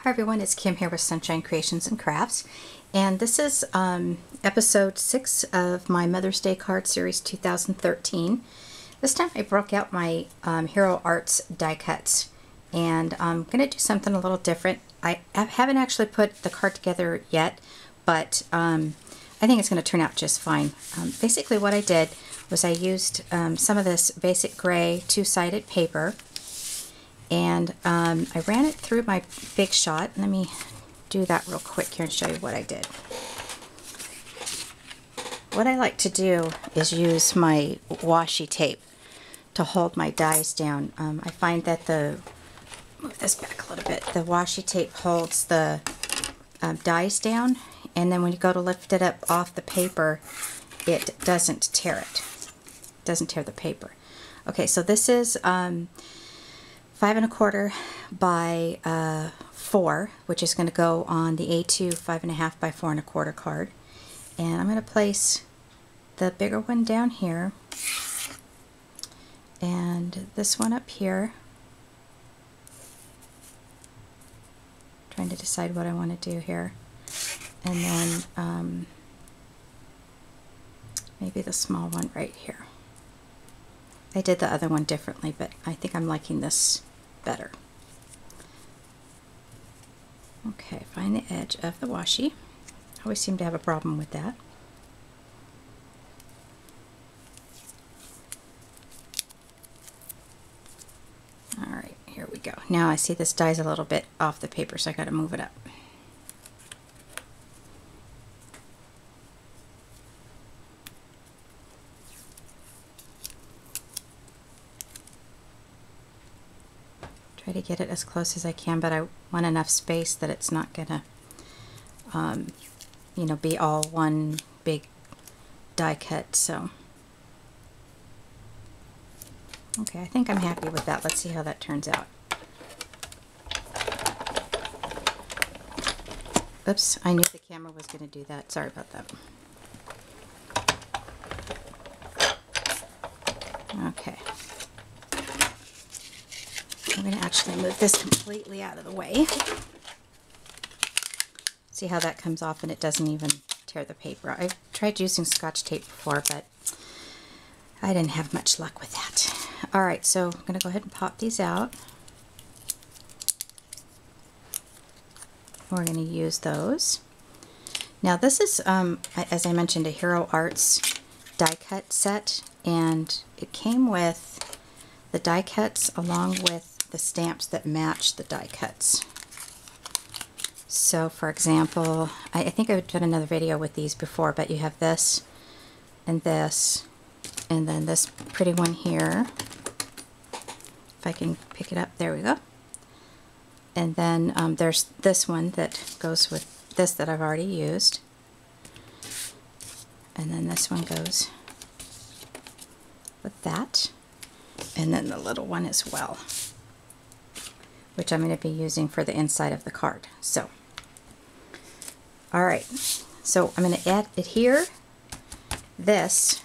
Hi everyone, it's Kim here with Sunshine Creations and Crafts, and this is episode 6 of my Mother's Day card series 2013. This time I broke out my Hero Arts die cuts, and I'm going to do something a little different. I haven't actually put the card together yet, but I think it's going to turn out just fine. Basically what I did was I used some of this basic gray two-sided paper, and I ran it through my Big Shot. Let me do that real quick here and show you what I did. What I like to do is use my washi tape to hold my dies down. I find that move this back a little bit, the washi tape holds the dies down, and then when you go to lift it up off the paper, it doesn't tear it. It doesn't tear the paper. Okay, so this is 5 1/4 by 4, which is going to go on the A2 5.5 by 4 1/4 card. And I'm going to place the bigger one down here and this one up here. Trying to decide what I want to do here. And then maybe the small one right here. I did the other one differently, but I think I'm liking this better. Okay, find the edge of the washi. I always seem to have a problem with that. Alright, here we go. Now I see this die's a little bit off the paper, so I got to move it up. Try to get it as close as I can, but I want enough space that it's not gonna, you know, be all one big die cut. So, okay, I think I'm happy with that. Let's see how that turns out. Oops, I knew the camera was going to do that. Sorry about that. Okay. I'm going to actually move this completely out of the way. See how that comes off and it doesn't even tear the paper. I've tried using Scotch tape before, but I didn't have much luck with that. Alright, so I'm going to go ahead and pop these out. We're going to use those. Now this is, as I mentioned, a Hero Arts die cut set, and it came with the die cuts along with the stamps that match the die cuts. So for example, I think I've done another video with these before, but you have this, and then this pretty one here. If I can pick it up, there we go. And then there's this one that goes with this that I've already used. And then this one goes with that. And then the little one as well, which I'm going to be using for the inside of the card. So, alright, so I'm going to adhere this.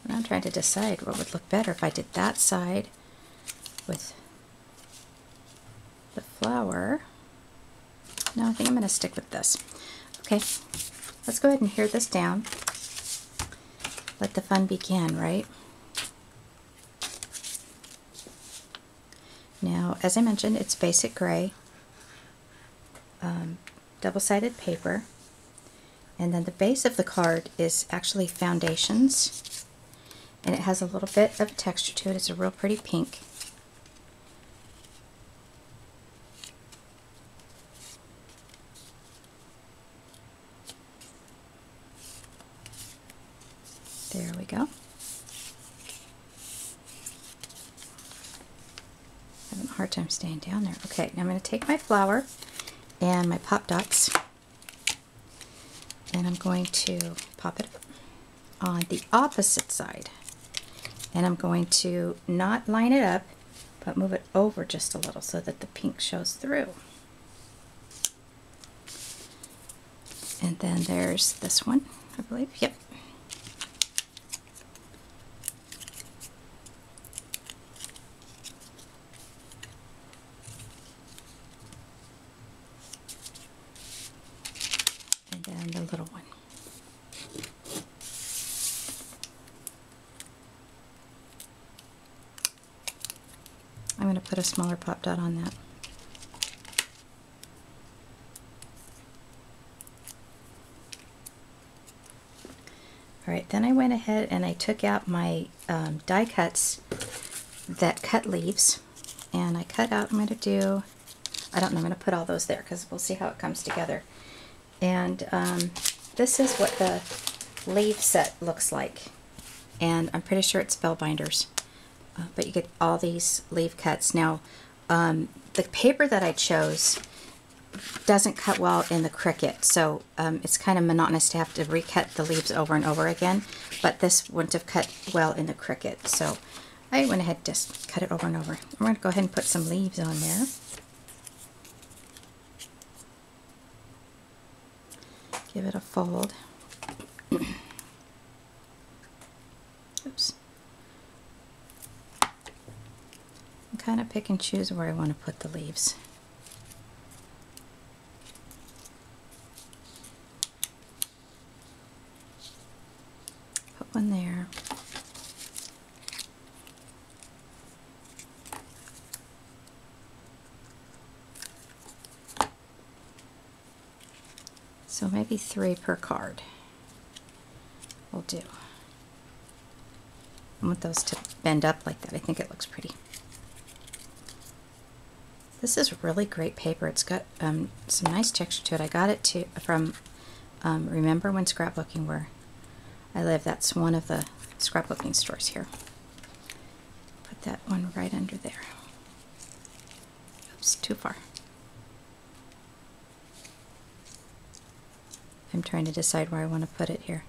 And I'm trying to decide what would look better if I did that side with the flower. No, I think I'm going to stick with this. Okay, let's go ahead and adhere this down. Let the fun begin, right? Now, as I mentioned, it's basic gray, double-sided paper, and then the base of the card is actually Foundations, and it has a little bit of texture to it. It's a real pretty pink. There we go. Having a hard time staying down there. Okay, now I'm going to take my flower and my pop dots, and I'm going to pop it up on the opposite side, and I'm going to not line it up but move it over just a little so that the pink shows through. And then there's this one, I believe. Yep. and the little one. I'm going to put a smaller pop dot on that. Alright, then I went ahead and I took out my die cuts that cut leaves, and I cut out, I'm going to do, I don't know, I'm going to put all those there because we'll see how it comes together. And this is what the leaf set looks like, and I'm pretty sure it's Spellbinders, but you get all these leaf cuts. Now the paper that I chose doesn't cut well in the Cricut, so it's kind of monotonous to have to recut the leaves over and over again, but this wouldn't have cut well in the Cricut, so I went ahead and just cut it over and over. I'm going to go ahead and put some leaves on there. Give it a fold. Oops. And kind of pick and choose where I want to put the leaves. Put one there. So maybe 3 per card will do. I want those to bend up like that. I think it looks pretty. This is really great paper. It's got some nice texture to it. I got it from Remember When Scrapbooking, where I live. That's one of the scrapbooking stores here. Put that one right under there. Oops, too far. I'm trying to decide where I want to put it here.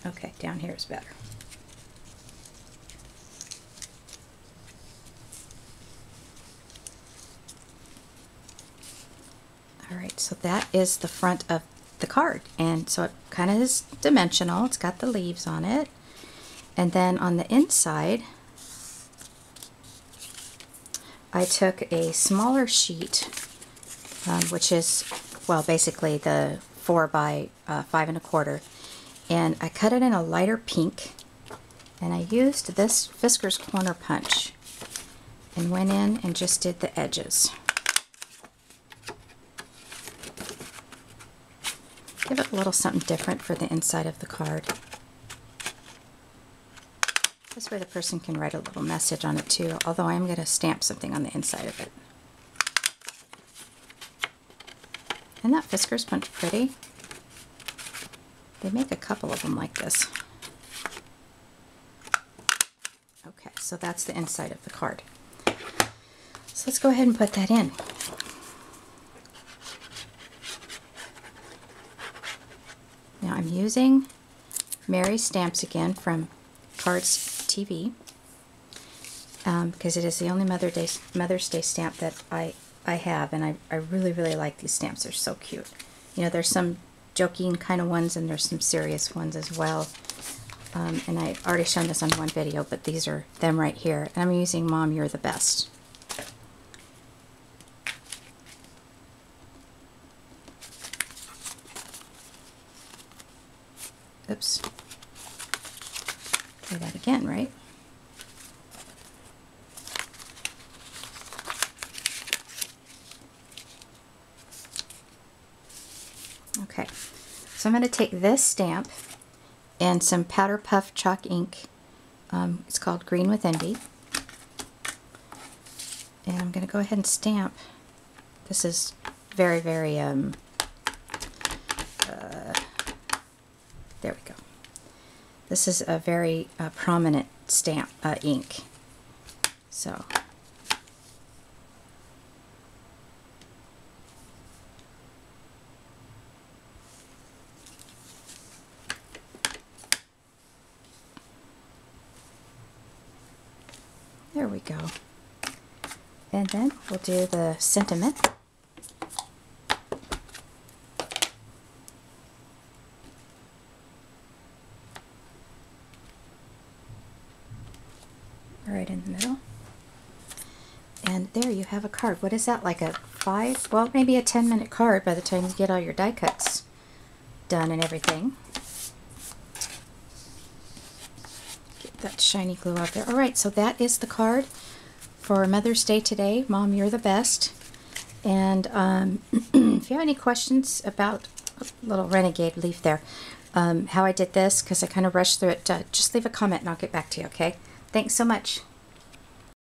Okay, down here is better. Alright, so that is the front of the card, and so it kind of is dimensional. It's got the leaves on it, and then on the inside I took a smaller sheet, which is, well, basically the 4 by 5 1/4, and I cut it in a lighter pink, and I used this Fiskars Corner Punch and went in and just did the edges. Give it a little something different for the inside of the card. This way the person can write a little message on it too, although I am going to stamp something on the inside of it. Isn't that Fiskars Punch pretty? They make a couple of them like this. Okay, so that's the inside of the card. So let's go ahead and put that in. Now I'm using Mary stamps again from Cards TV, because it is the only Mother's Day stamp that I have, and I really, really like these stamps. They're so cute. You know, there's some joking kind of ones, and there's some serious ones as well. And I've already shown this on one video, but these are them right here. And I'm using Mom, You're the Best. Oops. Try that again, right? Okay, so I'm going to take this stamp and some Powder Puff chalk ink. It's called Green with Envy. And I'm going to go ahead and stamp. This is very, very, there we go. This is a very prominent stamp ink. So there we go. And then we'll do the sentiment. Right in the middle. And there you have a card. What is that, like a well, maybe a 10-minute card by the time you get all your die cuts done and everything. Get that shiny glue out there. Alright, so that is the card for Mother's Day today. Mom, you're the best. And if you have any questions about a little renegade leaf there, how I did this, because I kind of rushed through it, just leave a comment and I'll get back to you, okay? Thanks so much.